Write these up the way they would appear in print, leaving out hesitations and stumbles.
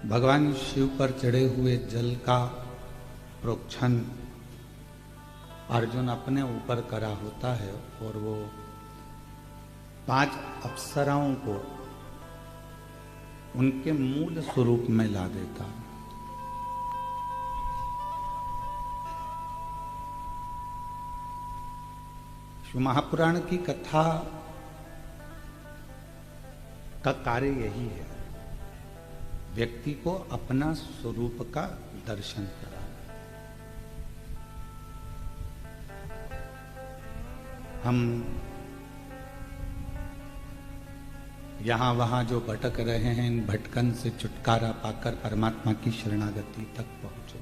भगवान शिव पर चढ़े हुए जल का प्रोक्षण अर्जुन अपने ऊपर करा होता है और वो 5 अप्सराओं को उनके मूल स्वरूप में ला देता है। शिव महापुराण की कथा का कार्य यही है, व्यक्ति को अपना स्वरूप का दर्शन कराना। हम यहां वहां जो भटक रहे हैं, इन भटकन से छुटकारा पाकर परमात्मा की शरणागति तक पहुंचो,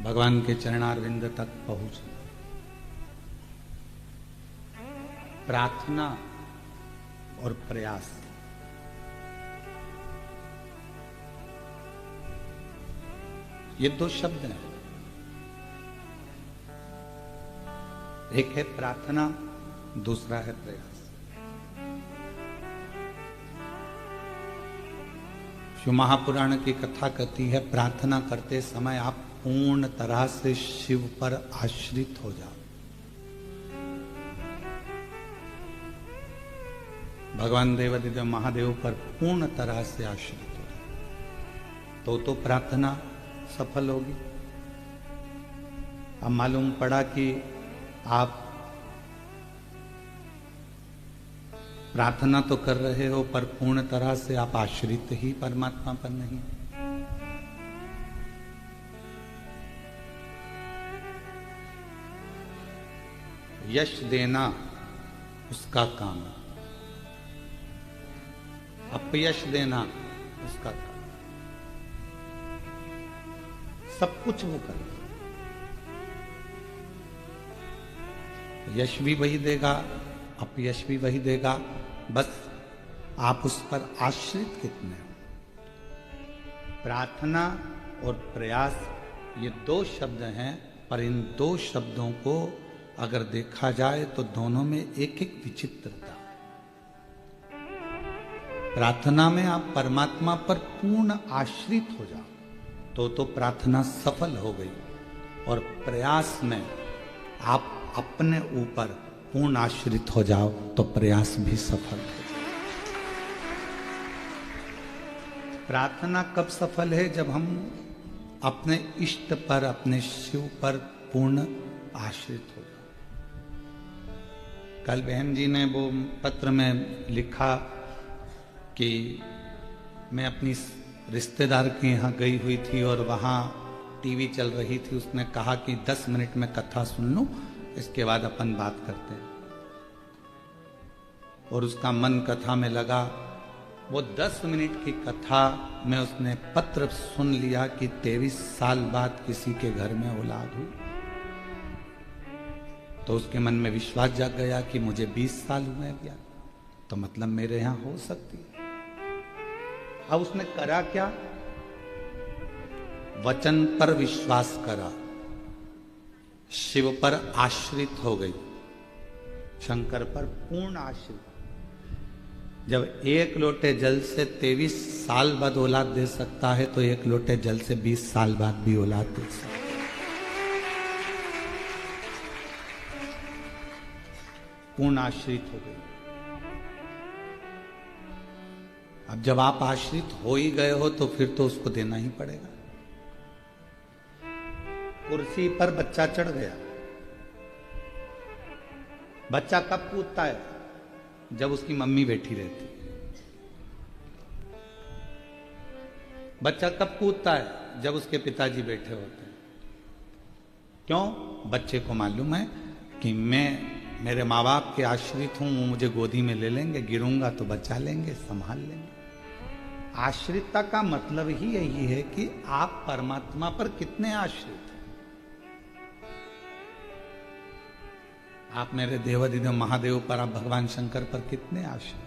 भगवान के चरणारविंद तक पहुंचो। प्रार्थना और प्रयास, ये 2 शब्द हैं। एक है प्रार्थना, दूसरा है प्रयास। शिव महापुराण की कथा कहती है, प्रार्थना करते समय आप पूर्ण तरह से शिव पर आश्रित हो जाओ। भगवान देवादिदेव महादेव पर पूर्ण तरह से आश्रित हो जाओ तो प्रार्थना सफल होगी। अब मालूम पड़ा कि आप प्रार्थना तो कर रहे हो पर पूर्ण तरह से आप आश्रित ही परमात्मा पर नहीं। यश देना उसका काम, अपयश देना उसका काम, सब कुछ वो करे। यश भी वही देगा, अपयश भी वही देगा, बस आप उस पर आश्रित कितने हो। प्रार्थना और प्रयास ये 2 शब्द हैं, पर इन 2 शब्दों को अगर देखा जाए तो दोनों में एक विचित्रता। प्रार्थना में आप परमात्मा पर पूर्ण आश्रित हो जाओ तो प्रार्थना सफल हो गई, और प्रयास में आप अपने ऊपर पूर्ण आश्रित हो जाओ तो प्रयास भी सफल हो जाए। प्रार्थना कब सफल है? जब हम अपने इष्ट पर, अपने शिव पर पूर्ण आश्रित हो जाओ। कल बहन जी ने वो पत्र में लिखा कि मैं अपनी रिश्तेदार के यहाँ गई हुई थी और वहाँ टीवी चल रही थी, उसने कहा कि 10 मिनट में कथा सुन लूं, इसके बाद अपन बात करते हैं। और उसका मन कथा में लगा। वो 10 मिनट की कथा में उसने पत्र सुन लिया कि 23 साल बाद किसी के घर में औलाद हुई। तो उसके मन में विश्वास जाग गया कि मुझे 20 साल हुए गया, तो मतलब मेरे यहां हो सकती है। अब उसने करा क्या? वचन पर विश्वास करा, शिव पर आश्रित हो गई, शंकर पर पूर्ण आश्रित। जब 1 लोटे जल से 23 साल बाद औलाद दे सकता है, तो 1 लोटे जल से 20 साल बाद भी औलाद दे सकता है। पूर्ण आश्रित हो गई। अब जब आप आश्रित हो ही गए हो तो फिर तो उसको देना ही पड़ेगा। कुर्सी पर बच्चा चढ़ गया। बच्चा कब कूदता है? जब उसकी मम्मी बैठी रहती है। बच्चा कब कूदता है? जब उसके पिताजी बैठे होते हैं। क्यों? बच्चे को मालूम है कि मैं मेरे माँ बाप के आश्रित हूं, वो मुझे गोदी में ले लेंगे, गिरूंगा तो बचा लेंगे, संभाल लेंगे। आश्रितता का मतलब ही यही है कि आप परमात्मा पर कितने आश्रित हैं। आप मेरे देवादिदेव महादेव पर, आप भगवान शंकर पर कितने आश्रित?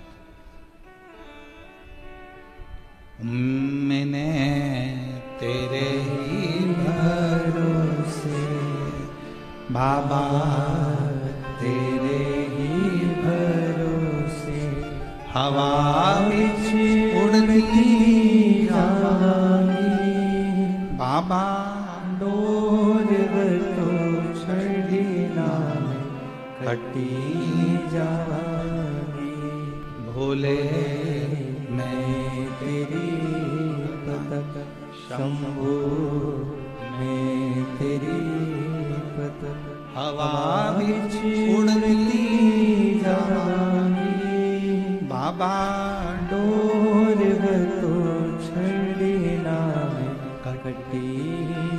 मैंने तेरे ही भरोसे बाबा, तेरे ही भरोसे हवा बिछ उड़ती उड़ती जावांगी बाबा डोर तो छड़ी नाम कटी जावांगी भोले मैं तेरी पतक शंभु मैं तेरी पतक हवा बिच उड़ती जावांगी बाबा डोर तो छड़ी नाम कटी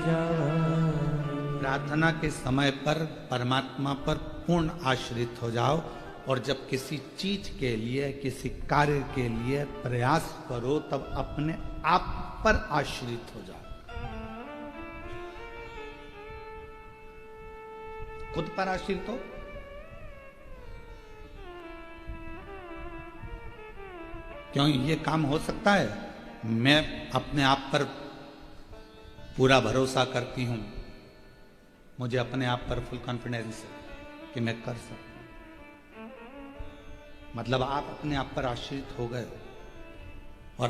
जावांगी। प्रार्थना के समय पर परमात्मा पर पूर्ण आश्रित हो जाओ और जब किसी चीज के लिए किसी कार्य के लिए प्रयास करो तब अपने आप पर आश्रित हो जाओ। खुद पर आश्रित हो। क्यों ये काम हो सकता है? मैं अपने आप पर पूरा भरोसा करती हूं, मुझे अपने आप पर फुल कॉन्फिडेंस है कि मैं कर सकता हूं। मतलब आप अपने आप पर आश्रित हो गए हो और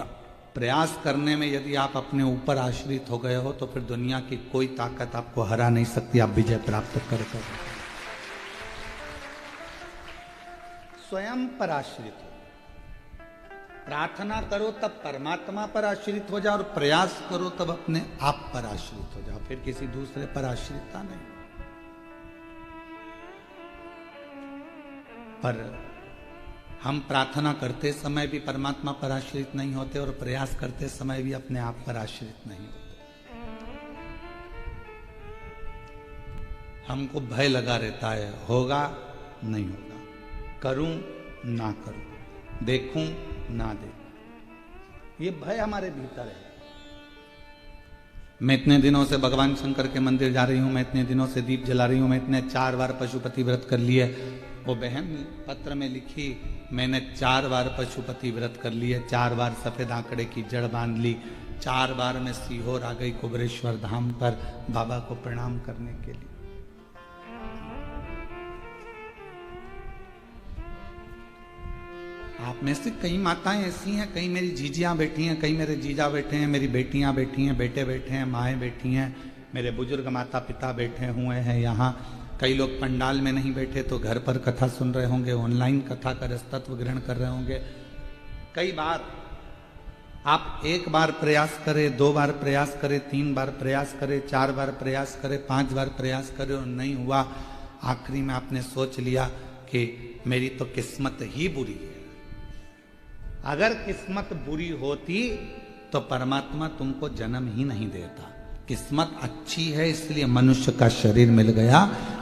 प्रयास करने में यदि आप अपने ऊपर आश्रित हो गए हो तो फिर दुनिया की कोई ताकत आपको हरा नहीं सकती, आप विजय प्राप्त कर सकते। स्वयं पर आश्रित हो। प्रार्थना करो तब परमात्मा पर आश्रित हो जाओ और प्रयास करो तब अपने आप पर आश्रित हो जाओ, फिर किसी दूसरे पर आश्रितता नहीं। पर हम प्रार्थना करते समय भी परमात्मा पर आश्रित नहीं होते और प्रयास करते समय भी अपने आप पर आश्रित नहीं होते। हमको भय लगा रहता है, होगा नहीं होगा, करूं ना करूं, देखूं ना देखूं, ये भय हमारे भीतर है। मैं इतने दिनों से भगवान शंकर के मंदिर जा रही हूं, मैं इतने दिनों से दीप जला रही हूं, मैं इतने 4 बार पशुपति व्रत कर लिए। वो बहन पत्र में लिखी, मैंने 4 बार पशुपति व्रत कर लिए, 4 बार सफेद आंकड़े की जड़ बांध ली, 4 बार मैं सीहोर आ गई कुबरेश्वर धाम पर बाबा को प्रणाम करने के लिए। आप में से कई माताएं ऐसी हैं, कई मेरी जीजियां बैठी हैं, कई मेरे जीजा बैठे हैं, मेरी बेटियां बैठी हैं, बेटे बैठे हैं, माएँ बैठी हैं, मेरे बुजुर्ग माता पिता बैठे हुए हैं यहाँ। कई लोग पंडाल में नहीं बैठे तो घर पर कथा सुन रहे होंगे, ऑनलाइन कथा का रसतत्व ग्रहण कर रहे होंगे। कई बार आप 1 बार प्रयास करें, 2 बार प्रयास करें, 3 बार प्रयास करें, 4 बार प्रयास करें, 5 बार प्रयास करें और नहीं हुआ। आखिरी में आपने सोच लिया कि मेरी तो किस्मत ही बुरी है। अगर किस्मत बुरी होती तो परमात्मा तुमको जन्म ही नहीं देता। किस्मत अच्छी है इसलिए मनुष्य का शरीर मिल गया,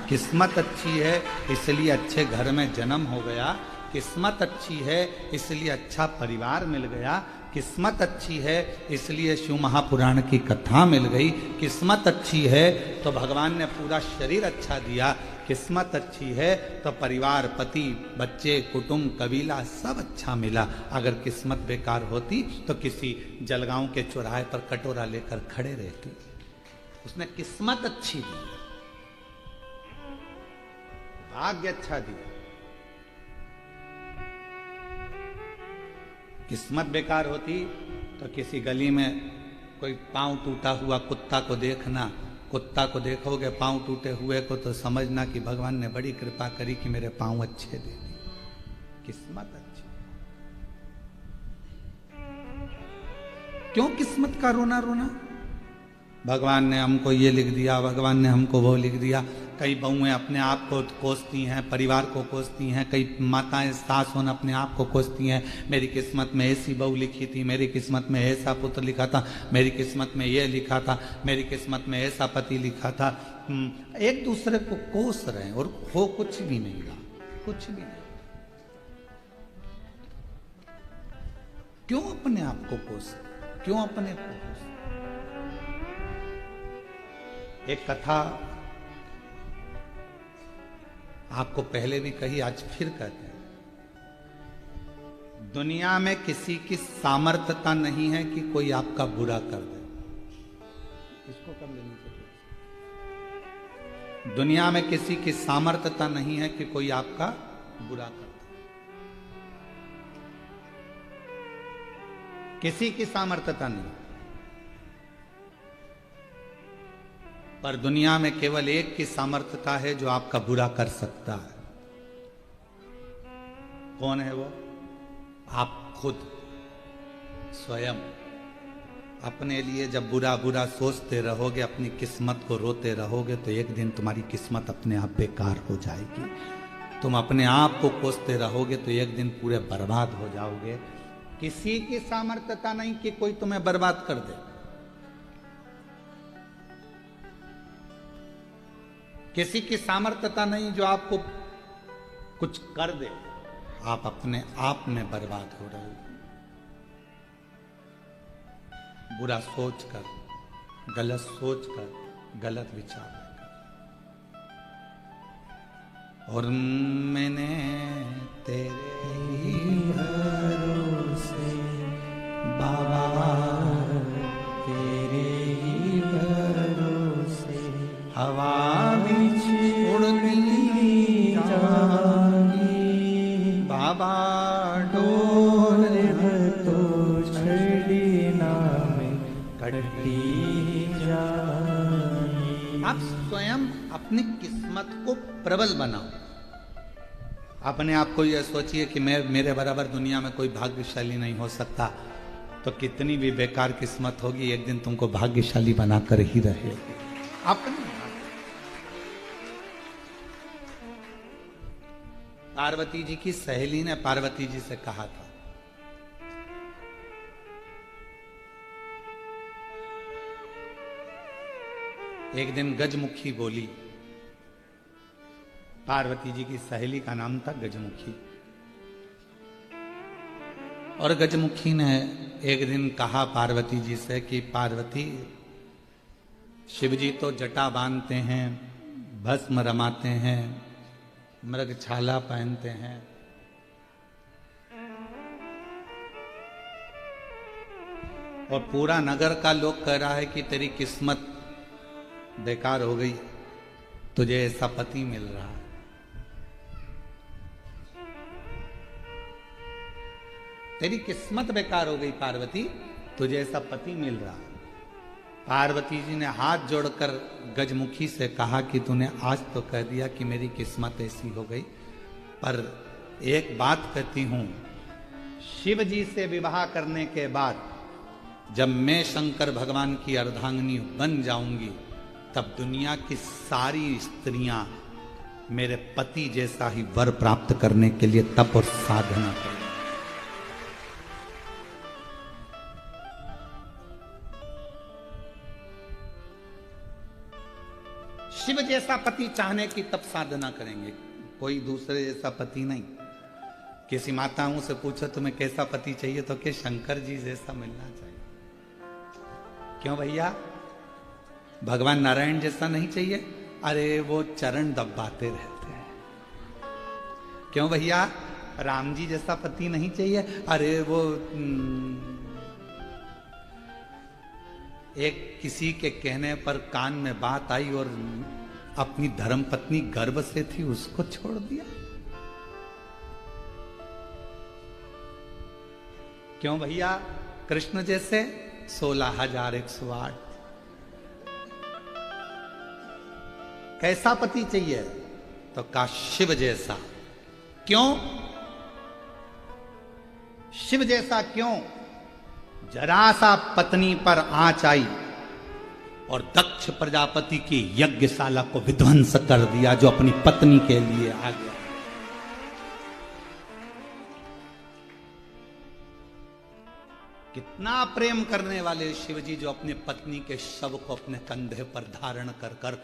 किस्मत अच्छी है इसलिए अच्छे घर में जन्म हो गया, किस्मत अच्छी है इसलिए अच्छा परिवार मिल गया, किस्मत अच्छी है इसलिए शिव महापुराण की कथा मिल गई, किस्मत अच्छी है तो भगवान ने पूरा शरीर अच्छा दिया, किस्मत अच्छी है तो परिवार, पति, बच्चे, कुटुंब, कबीला सब अच्छा मिला। अगर किस्मत बेकार होती तो किसी जलगांव के चौराहे पर कटोरा लेकर खड़े रहती। उसने किस्मत अच्छी दी, भाग्य अच्छा दिया। किस्मत बेकार होती तो किसी गली में कोई पांव टूटा हुआ कुत्ता को देखना, कुत्ता को देखोगे पांव टूटे हुए को तो समझना कि भगवान ने बड़ी कृपा करी कि मेरे पांव अच्छे दे दिए। किस्मत अच्छी। क्यों किस्मत का रोना रोना? भगवान ने हमको ये लिख दिया, भगवान ने हमको वो लिख दिया। कई बहुएं अपने आप को कोसती हैं, परिवार को कोसती हैं, कई माताएं सास होना अपने आप को कोसती हैं। मेरी किस्मत में ऐसी बहू लिखी थी, मेरी किस्मत में ऐसा पुत्र लिखा था, मेरी किस्मत में ये लिखा था, मेरी किस्मत में ऐसा पति लिखा था। एक दूसरे को कोस रहे हैं और हो कुछ भी नहीं रहा, कुछ भी नहीं। क्यों अपने आप को कोस, क्यों अपने को कोस? एक कथा आपको पहले भी कही, आज फिर कहते हैं। दुनिया में किसी की सामर्थ्यता नहीं है कि कोई आपका बुरा कर दे। इसको कर लेनी चाहिए। दुनिया में किसी की सामर्थ्यता नहीं है कि कोई आपका बुरा कर दे। किसी की सामर्थ्यता नहीं, पर दुनिया में केवल एक की सामर्थ्यता है जो आपका बुरा कर सकता है। कौन है वो? आप खुद स्वयं। अपने लिए जब बुरा बुरा सोचते रहोगे, अपनी किस्मत को रोते रहोगे, तो एक दिन तुम्हारी किस्मत अपने आप बेकार हो जाएगी। तुम अपने आप को कोसते रहोगे तो एक दिन पूरे बर्बाद हो जाओगे। किसी की सामर्थ्यता नहीं कि कोई तुम्हें बर्बाद कर दे। किसी की सामर्थ्यता नहीं जो आपको कुछ कर दे। आप अपने आप में बर्बाद हो रहे हो। बुरा सोचकर, गलत सोचकर, गलत विचार लेकर। और मैंने तेरे ही भरोसे बाबा, तेरे ही भरोसे हवा बिछ उड़ती जानी, बाबा डोर तो छड़ी नाम कटती जानी। आप स्वयं अपनी किस्मत को प्रबल बनाओ। अपने आप को यह सोचिए कि मैं, मेरे बराबर दुनिया में कोई भाग्यशाली नहीं हो सकता। तो कितनी भी बेकार किस्मत होगी, एक दिन तुमको भाग्यशाली बनाकर ही रहेगी। अपने पार्वती जी की सहेली ने पार्वती जी से कहा था, एक दिन गजमुखी बोली। पार्वती जी की सहेली का नाम था गजमुखी। और गजमुखी ने एक दिन कहा पार्वती जी से कि पार्वती, शिवजी तो जटा बांधते हैं, भस्म रमाते हैं, मृगछाला पहनते हैं, और पूरा नगर का लोग कह रहा है कि तेरी किस्मत बेकार हो गई, तुझे ऐसा पति मिल रहा है। तेरी किस्मत बेकार हो गई पार्वती, तुझे ऐसा पति मिल रहा है। पार्वती जी ने हाथ जोड़कर गजमुखी से कहा कि तूने आज तो कह दिया कि मेरी किस्मत ऐसी हो गई, पर एक बात कहती हूं, शिव जी से विवाह करने के बाद जब मैं शंकर भगवान की अर्धांगिनी बन जाऊंगी, तब दुनिया की सारी स्त्रियां मेरे पति जैसा ही वर प्राप्त करने के लिए तप और साधना करें। शिव जैसा पति चाहने की तप साधना करेंगे, कोई दूसरे जैसा पति नहीं। किसी माताओं से पूछो तुम्हें कैसा पति चाहिए, तो कि शंकर जी जैसा मिलना चाहिए। क्यों भैया, भगवान नारायण जैसा नहीं चाहिए? अरे वो चरण दबाते रहते हैं। क्यों भैया, राम जी जैसा पति नहीं चाहिए? अरे वो एक किसी के कहने पर कान में बात आई और अपनी धर्म पत्नी गर्भ से थी, उसको छोड़ दिया। क्यों भैया, कृष्ण जैसे 16,108। कैसा पति चाहिए? तो का शिव जैसा। क्यों शिव जैसा? क्यों? जरा सा पत्नी पर आंच आई और दक्ष प्रजापति की यज्ञशाला को विध्वंस कर दिया, जो अपनी पत्नी के लिए आ गया। कितना प्रेम करने वाले शिवजी, जो अपने पत्नी के शव को अपने कंधे पर धारण कर कर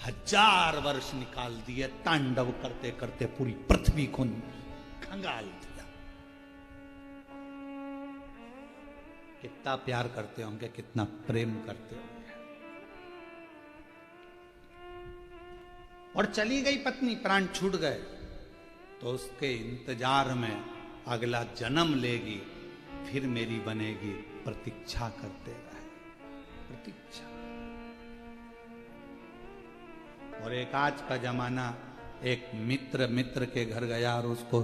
1000 वर्ष निकाल दिए, तांडव करते करते पूरी पृथ्वी को खंगाल दिया। कितना प्यार करते होंगे, कितना प्रेम करते होंगे। और चली गई पत्नी, प्राण छूट गए, तो उसके इंतजार में अगला जन्म लेगी, फिर मेरी बनेगी, प्रतीक्षा करते रहे, प्रतीक्षा। और एक आज का जमाना, एक मित्र के घर गया और उसको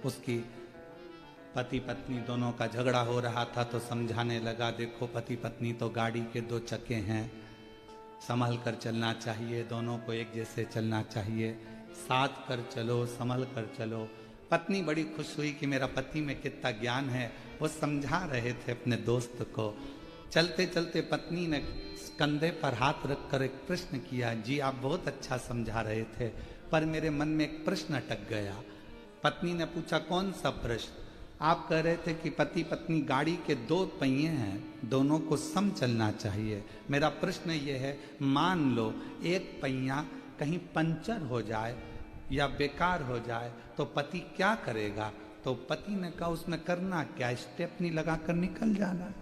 उसकी पति पत्नी दोनों का झगड़ा हो रहा था तो समझाने लगा, देखो पति पत्नी तो गाड़ी के दो चक्के हैं, संभल कर चलना चाहिए, दोनों को एक जैसे चलना चाहिए, साथ कर चलो, संभल कर चलो। पत्नी बड़ी खुश हुई कि मेरा पति में कितना ज्ञान है, वो समझा रहे थे अपने दोस्त को। चलते चलते पत्नी ने कंधे पर हाथ रखकर एक प्रश्न किया, जी आप बहुत अच्छा समझा रहे थे, पर मेरे मन में एक प्रश्न अटक गया। पत्नी ने पूछा, कौन सा प्रश्न? आप कह रहे थे कि पति पत्नी गाड़ी के दो पहिए हैं, दोनों को सम चलना चाहिए। मेरा प्रश्न ये है, मान लो एक पहिया कहीं पंचर हो जाए या बेकार हो जाए तो पति क्या करेगा? तो पति ने कहा, उसमें करना क्या, स्टेपनी लगाकर निकल जाना।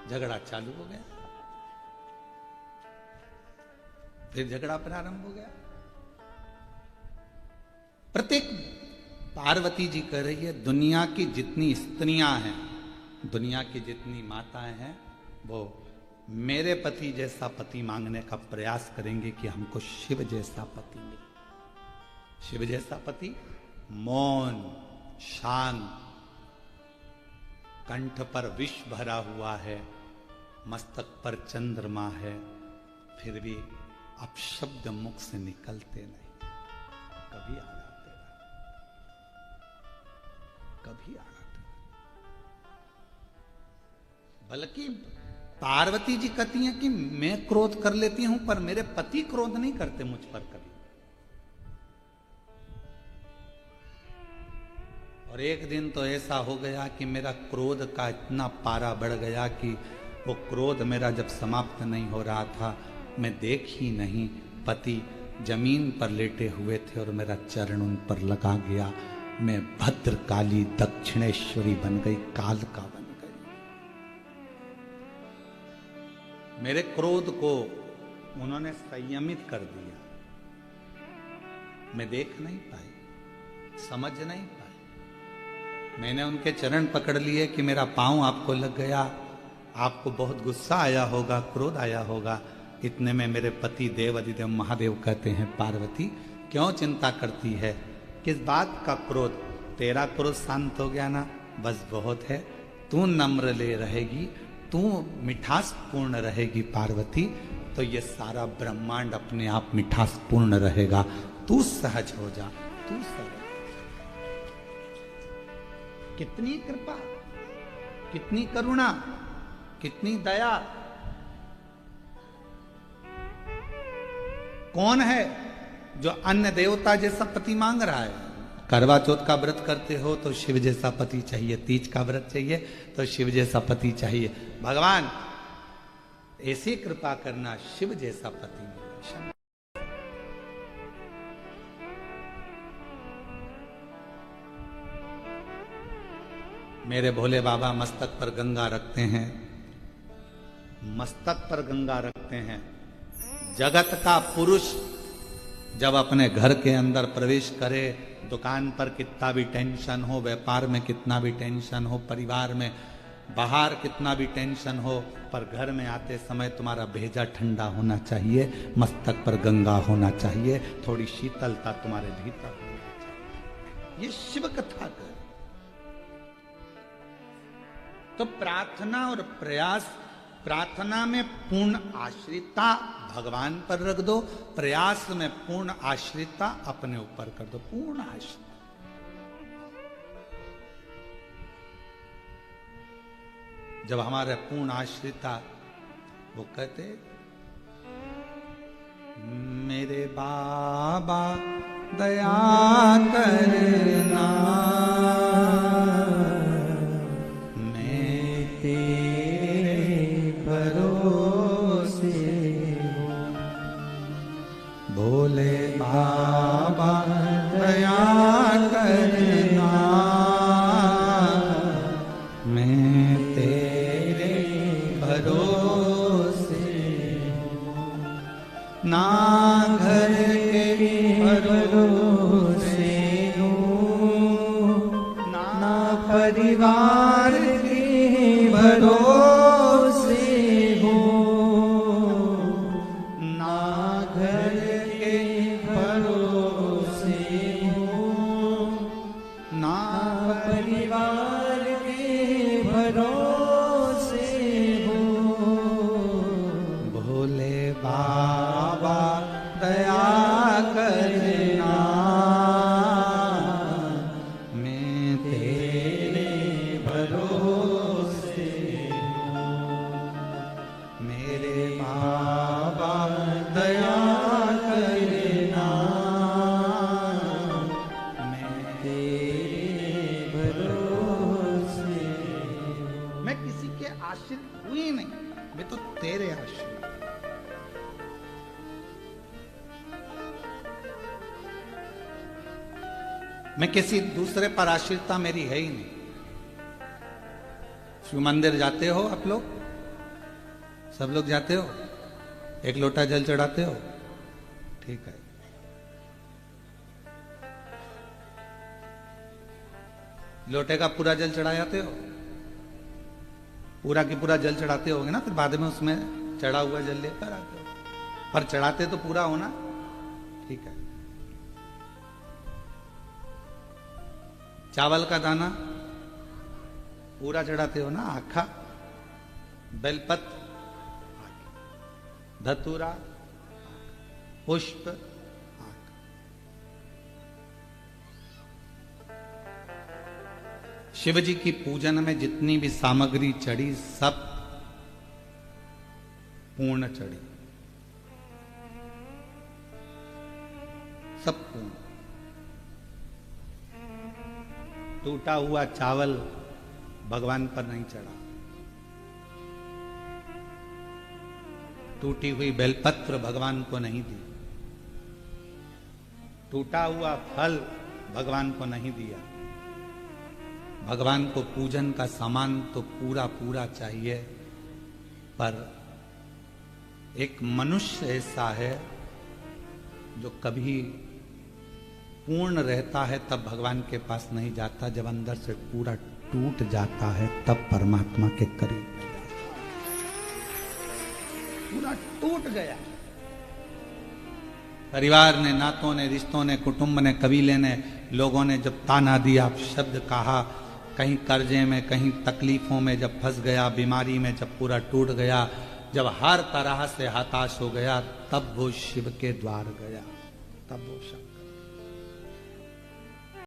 झगड़ा चालू हो गया, फिर झगड़ा प्रारंभ हो गया। प्रत्येक पार्वती जी कह रही है, दुनिया की जितनी स्त्रियां हैं, दुनिया की जितनी माताएं हैं, वो मेरे पति जैसा पति मांगने का प्रयास करेंगे कि हमको शिव जैसा पति मिले। शिव जैसा पति मौन, शांत, कंठ पर विष भरा हुआ है, मस्तक पर चंद्रमा है, फिर भी अपशब्द मुख से निकलते नहीं, कभी आड़ाते नहीं, कभी आड़ाते नहीं। बल्कि पार्वती जी कहती हैं कि मैं क्रोध कर लेती हूं पर मेरे पति क्रोध नहीं करते मुझ पर कभी। और एक दिन तो ऐसा हो गया कि मेरा क्रोध का इतना पारा बढ़ गया कि वो क्रोध मेरा जब समाप्त नहीं हो रहा था, मैं देख ही नहीं, पति जमीन पर लेटे हुए थे और मेरा चरण उन पर लगा गया। मैं भद्रकाली दक्षिणेश्वरी बन गई, कालका बन गई। मेरे क्रोध को उन्होंने संयमित कर दिया। मैं देख नहीं पाई, समझ नहीं पाई। मैंने उनके चरण पकड़ लिए कि मेरा पांव आपको लग गया, आपको बहुत गुस्सा आया होगा, क्रोध आया होगा। इतने में मेरे पति देव अधिदेव महादेव कहते हैं, पार्वती क्यों चिंता करती है, किस बात का क्रोध, तेरा क्रोध शांत हो गया ना, बस बहुत है। तू नम्र ले रहेगी, तू मिठास पूर्ण रहेगी पार्वती, तो ये सारा ब्रह्मांड अपने आप मिठास पूर्ण रहेगा। तू सहज हो जा, तू सहज। कितनी कृपा, कितनी करुणा, कितनी दया। कौन है जो अन्य देवता जैसा पति मांग रहा है? करवा चौथ का व्रत करते हो तो शिव जैसा पति चाहिए, तीज का व्रत चाहिए तो शिव जैसा पति चाहिए। भगवान ऐसी कृपा करना, शिव जैसा पति मिले। मेरे भोले बाबा मस्तक पर गंगा रखते हैं, मस्तक पर गंगा रखते हैं। जगत का पुरुष जब अपने घर के अंदर प्रवेश करे, दुकान पर कितना भी टेंशन हो, व्यापार में कितना भी टेंशन हो, परिवार में बाहर कितना भी टेंशन हो, पर घर में आते समय तुम्हारा भेजा ठंडा होना चाहिए, मस्तक पर गंगा होना चाहिए, थोड़ी शीतलता तुम्हारे भीतर होना चाहिए। ये शिव कथा कर। तो प्रार्थना और प्रयास, प्रार्थना में पूर्ण आश्रितता भगवान पर रख दो, प्रयास में पूर्ण आश्रितता अपने ऊपर कर दो, पूर्ण आश्रित। जब हमारे पूर्ण आश्रिता, वो कहते, मेरे बाबा दया करना, भोले बाबा दया करना, मैं तेरे भरोसे हूँ। ना घर के भरोसे हूँ, ना परिवार के भरोसे हूँ, ना घर भरोसे हो, आश्रित हुई नहीं, मैं तो तेरे आश्रित। मैं किसी दूसरे पर आश्रितता मेरी है ही नहीं। शिव मंदिर जाते हो आप लोग? सब लोग जाते हो? एक लोटा जल चढ़ाते हो? ठीक है। लोटे का पूरा जल चढ़ा जाते हो? पूरा की पूरा जल चढ़ाते होगे ना, फिर बाद में उसमें चढ़ा हुआ जल लेकर आते हो, पर चढ़ाते तो पूरा हो ना। ठीक है। चावल का दाना पूरा चढ़ाते हो ना, आखा? बेलपत्र, धतूरा, पुष्प, शिव जी की पूजन में जितनी भी सामग्री चढ़ी सब पूर्ण चढ़ी, सब पूर्ण। टूटा हुआ चावल भगवान पर नहीं चढ़ा, टूटी हुई बेलपत्र भगवान को नहीं दी, टूटा हुआ फल भगवान को नहीं दिया। भगवान को पूजन का सामान तो पूरा पूरा चाहिए, पर एक मनुष्य ऐसा है जो कभी पूर्ण रहता है तब भगवान के पास नहीं जाता, जब अंदर से पूरा टूट जाता है तब परमात्मा के करीब में जाता है। पूरा टूट गया, परिवार ने, नातों ने, रिश्तों ने, कुटुंब ने, कबीले ने, लोगों ने जब ताना दिया, शब्द कहा, कहीं कर्जे में, कहीं तकलीफों में जब फंस गया, बीमारी में जब पूरा टूट गया, जब हर तरह से हताश हो गया, तब वो शिव के द्वार गया, तब वो शब्द